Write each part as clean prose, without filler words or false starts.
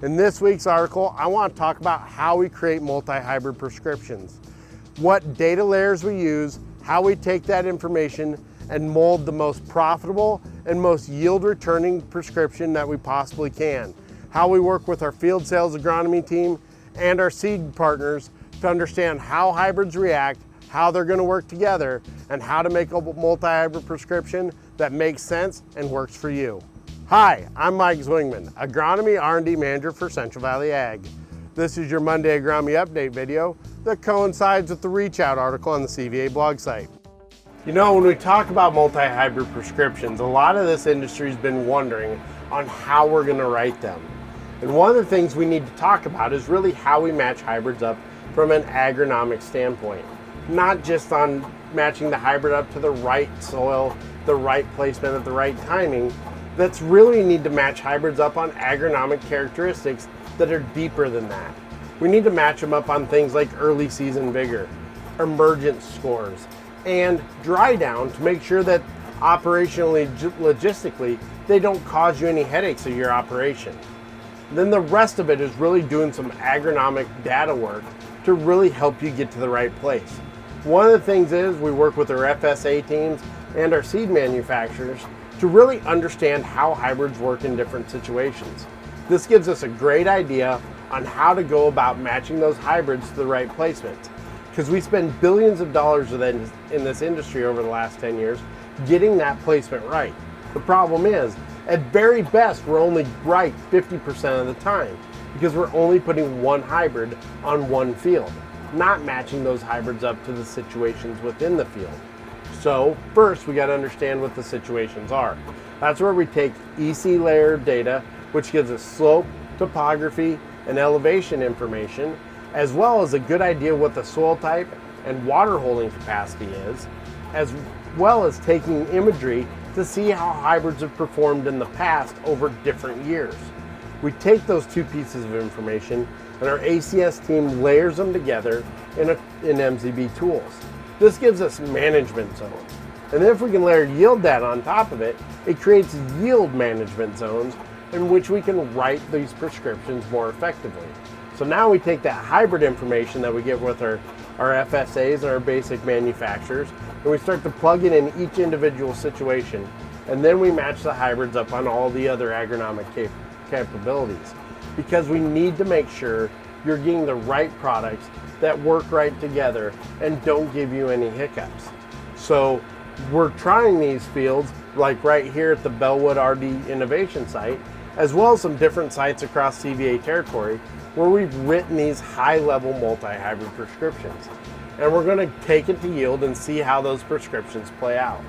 In this week's article, I want to talk about how we create multi-hybrid prescriptions, what data layers we use, how we take that information and mold the most profitable and most yield returning prescription that we possibly can, how we work with our field sales agronomy team and our seed partners to understand how hybrids react, how they're going to work together, and how to make a multi-hybrid prescription that makes sense and works for you. Hi, I'm Mike Zwingman, Agronomy R&D Manager for Central Valley Ag. This is your Monday Agronomy Update video that coincides with the Reach Out article on the CVA blog site. You know, when we talk about multi-hybrid prescriptions, a lot of this industry has been wondering on how we're going to write them. And one of the things we need to talk about is really how we match hybrids up from an agronomic standpoint. Not just on matching the hybrid up to the right soil, the right placement at the right timing. That's really need to match hybrids up on agronomic characteristics that are deeper than that. We need to match them up on things like early season vigor, emergence scores, and dry down to make sure that operationally, logistically, they don't cause you any headaches of your operation. Then the rest of it is really doing some agronomic data work to really help you get to the right place. One of the things is we work with our FSA teams and our seed manufacturers to really understand how hybrids work in different situations. This gives us a great idea on how to go about matching those hybrids to the right placements, because we spend billions of dollars in this industry over the last 10 years getting that placement right. The problem is, at very best, we're only right 50% of the time because we're only putting one hybrid on one field, not matching those hybrids up to the situations within the field. So first, we got to understand what the situations are. That's where we take EC layer data, which gives us slope, topography, and elevation information, as well as a good idea what the soil type and water holding capacity is, as well as taking imagery to see how hybrids have performed in the past over different years. We take those two pieces of information and our ACS team layers them together in MZB tools. This gives us management zones. And then if we can layer yield data on top of it, it creates yield management zones in which we can write these prescriptions more effectively. So now we take that hybrid information that we get with our FSAs and our basic manufacturers, and we start to plug it in each individual situation. And then we match the hybrids up on all the other agronomic capabilities, because we need to make sure you're getting the right products that work right together and don't give you any hiccups. So we're trying these fields like right here at the Bellwood RD Innovation Site, as well as some different sites across CVA territory where we've written these high-level multi-hybrid prescriptions. And we're going to take it to yield and see how those prescriptions play out.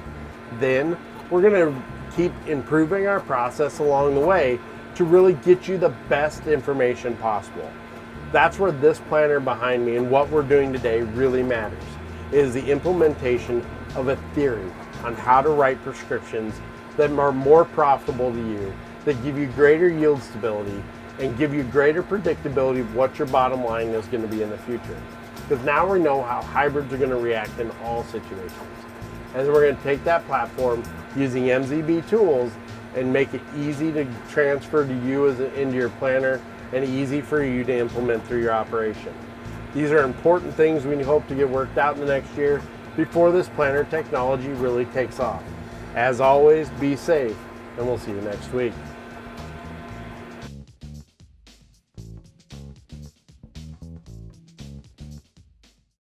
Then we're going to keep improving our process along the way to really get you the best information possible. That's where this planner behind me and what we're doing today really matters, is the implementation of a theory on how to write prescriptions that are more profitable to you, that give you greater yield stability and give you greater predictability of what your bottom line is going to be in the future. Because now we know how hybrids are going to react in all situations. And we're going to take that platform using MZB tools and make it easy to transfer to you into your planner and easy for you to implement through your operation. These are important things we hope to get worked out in the next year before this planner technology really takes off. As always, be safe, and we'll see you next week.